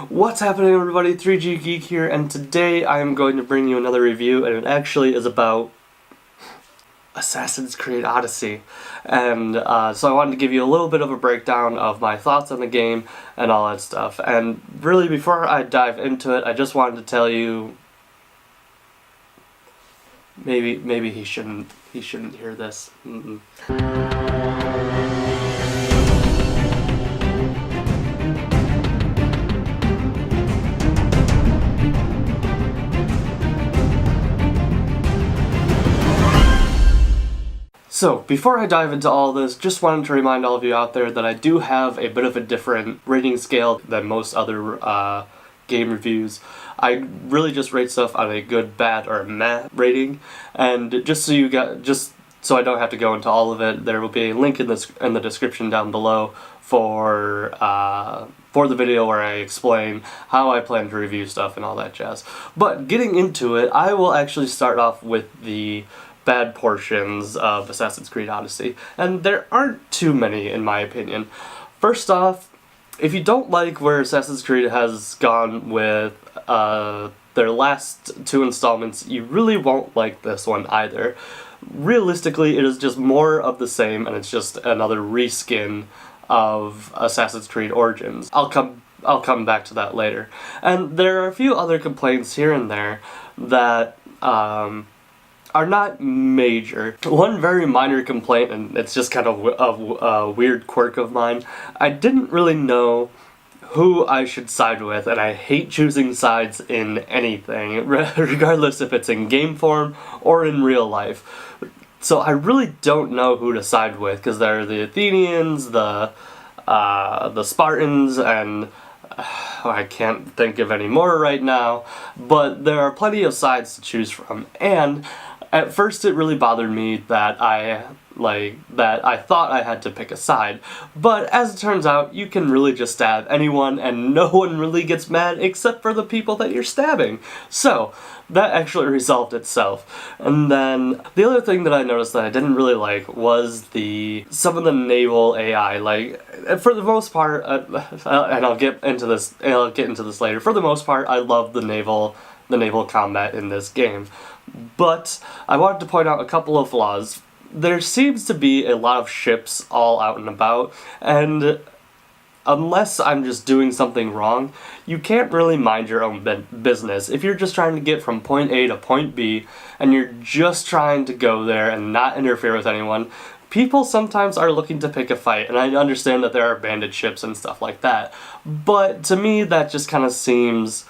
What's happening, everybody? 3G Geek here, and today I am going to bring you another review, and it actually is about Assassin's Creed Odyssey. And so I wanted to give you a little bit of a breakdown of my thoughts on the game and all that stuff. And really, before I dive into it, I just wanted to tell you, maybe he shouldn't hear this. So, before I dive into all this, just wanted to remind all of you out there that I do have a bit of a different rating scale than most other game reviews. I really just rate stuff on a good, bad, or meh rating, and just so I don't have to go into all of it, there will be a link in the description down below for the video where I explain how I plan to review stuff and all that jazz. But getting into it, I will actually start off with the bad portions of Assassin's Creed Odyssey, and there aren't too many in my opinion. First off, if you don't like where Assassin's Creed has gone with their last two installments, you really won't like this one either. Realistically, it is just more of the same, and it's just another reskin of Assassin's Creed Origins. I'll come back to that later. And there are a few other complaints here and there that are not major. One very minor complaint, and it's just kind of a weird quirk of mine, I didn't really know who I should side with, and I hate choosing sides in anything, regardless if it's in game form or in real life. So I really don't know who to side with, because there are the Athenians, the Spartans, and I can't think of any more right now, but there are plenty of sides to choose from. And at first it really bothered me that I thought I had to pick a side, but as it turns out, you can really just stab anyone and no one really gets mad except for the people that you're stabbing. So that actually resolved itself. And then the other thing that I noticed that I didn't really like was some of the naval AI. Like, for the most part, and I'll get into this later. For the most part, I love the naval combat in this game. But I wanted to point out a couple of flaws. There seems to be a lot of ships all out and about, and unless I'm just doing something wrong, you can't really mind your own business. If you're just trying to get from point A to point B, and you're just trying to go there and not interfere with anyone, people sometimes are looking to pick a fight, and I understand that there are bandit ships and stuff like that, but to me that just kind of seems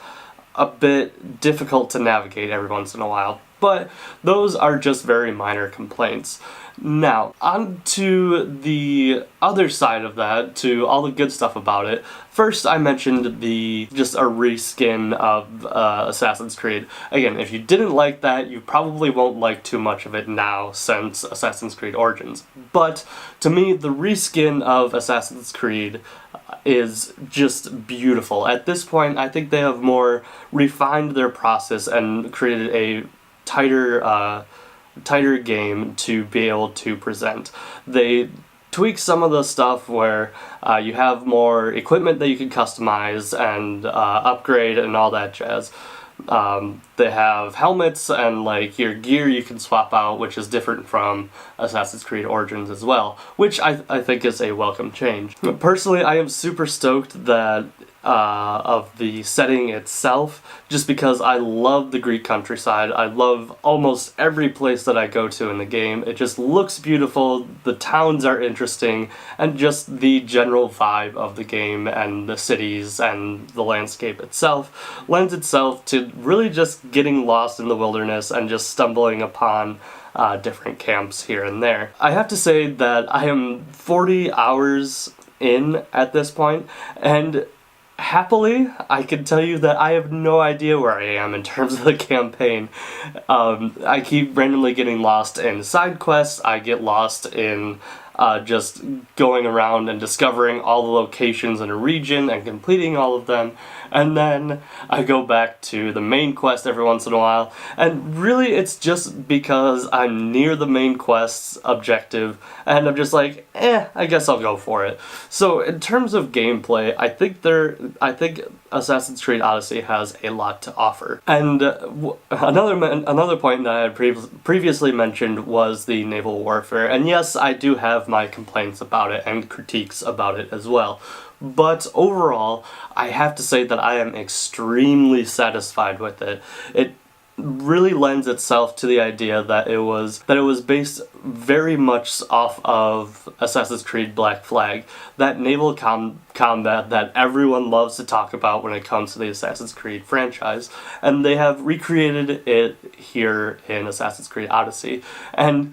a bit difficult to navigate every once in a while. But those are just very minor complaints. Now, on to the other side of that, to all the good stuff about it. First, I mentioned just a reskin of Assassin's Creed. Again, if you didn't like that, you probably won't like too much of it now since Assassin's Creed Origins. But to me, the reskin of Assassin's Creed is just beautiful. At this point, I think they have more refined their process and created a tighter game to be able to present. They tweak some of the stuff where you have more equipment that you can customize and upgrade and all that jazz. They have helmets and like your gear you can swap out, which is different from Assassin's Creed Origins as well, which I think is a welcome change. Personally, I am super stoked that of the setting itself, just because I love the Greek countryside. I love almost every place that I go to in the game. It just looks beautiful, the towns are interesting, and just the general vibe of the game and the cities and the landscape itself lends itself to really just getting lost in the wilderness and just stumbling upon different camps here and there. I have to say that I am 40 hours in at this point, and happily, I can tell you that I have no idea where I am in terms of the campaign. I keep randomly getting lost in side quests. I get lost in just going around and discovering all the locations in a region and completing all of them. And then I go back to the main quest every once in a while, and really it's just because I'm near the main quest's objective, and I'm just like, I guess I'll go for it. So in terms of gameplay, I think Assassin's Creed Odyssey has a lot to offer. And another point that I had previously mentioned was the Naval Warfare, and yes, I do have my complaints about it and critiques about it as well. But overall, I have to say that I am extremely satisfied with it. It really lends itself to the idea that it was based very much off of Assassin's Creed Black Flag, that naval combat that everyone loves to talk about when it comes to the Assassin's Creed franchise, and they have recreated it here in Assassin's Creed Odyssey, and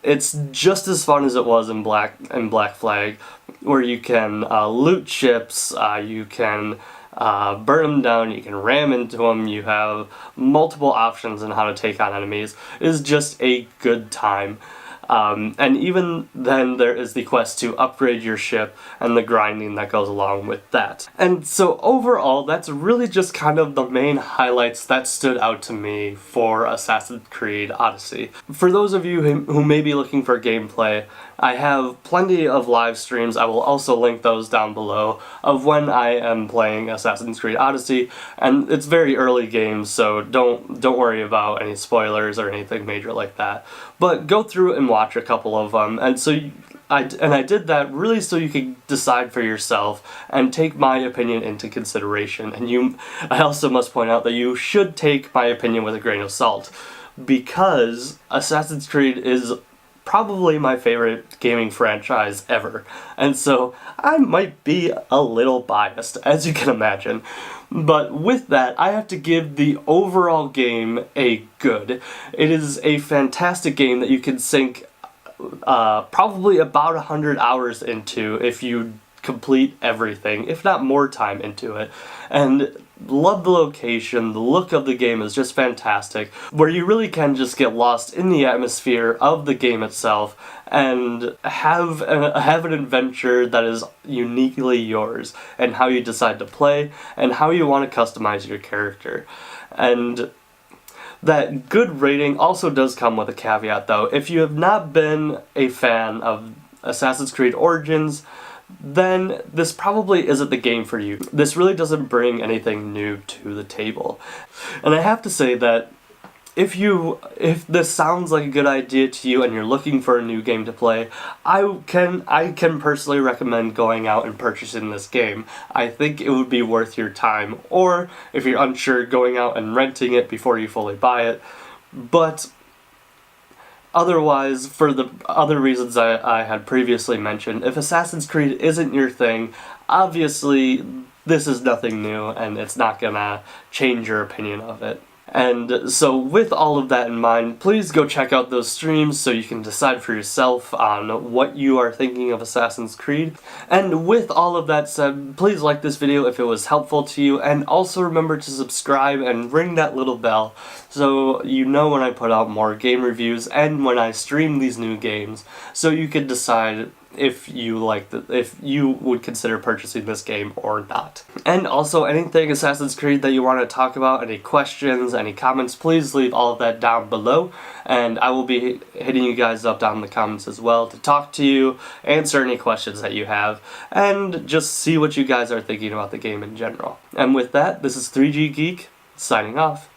it's just as fun as it was in Black Flag, where you can loot ships, you can burn them down, you can ram into them, you have multiple options on how to take on enemies. It is just a good time. And even then there is the quest to upgrade your ship and the grinding that goes along with that. And so overall, that's really just kind of the main highlights that stood out to me for Assassin's Creed Odyssey. For those of you who may be looking for gameplay, I have plenty of live streams, I will also link those down below, of when I am playing Assassin's Creed Odyssey, and it's very early games, so don't worry about any spoilers or anything major like that. But go through and watch a couple of them, and I did that really so you could decide for yourself and take my opinion into consideration. And I also must point out that you should take my opinion with a grain of salt, because Assassin's Creed is probably my favorite gaming franchise ever, and so I might be a little biased, as you can imagine. But with that, I have to give the overall game a good. It is a fantastic game that you can sink probably about 100 hours into if you complete everything, if not more time into it. And love the location, the look of the game is just fantastic, where you really can just get lost in the atmosphere of the game itself and have an adventure that is uniquely yours, and how you decide to play and how you want to customize your character. And that good rating also does come with a caveat though. If you have not been a fan of Assassin's Creed Origins, then this probably isn't the game for you. This really doesn't bring anything new to the table. And I have to say that if this sounds like a good idea to you and you're looking for a new game to play, I can personally recommend going out and purchasing this game. I think it would be worth your time, or if you're unsure, going out and renting it before you fully buy it. But otherwise, for the other reasons I had previously mentioned, if Assassin's Creed isn't your thing, obviously this is nothing new and it's not gonna change your opinion of it. And so with all of that in mind, please go check out those streams so you can decide for yourself on what you are thinking of Assassin's Creed. And with all of that said, please like this video if it was helpful to you, and also remember to subscribe and ring that little bell so you know when I put out more game reviews and when I stream these new games, so you can decide if you would consider purchasing this game or not. And also, anything Assassin's Creed that you want to talk about, any questions, any comments, please leave all of that down below, and I will be hitting you guys up down in the comments as well to talk to you, answer any questions that you have, and just see what you guys are thinking about the game in general. And with that, this is 3G Geek, signing off.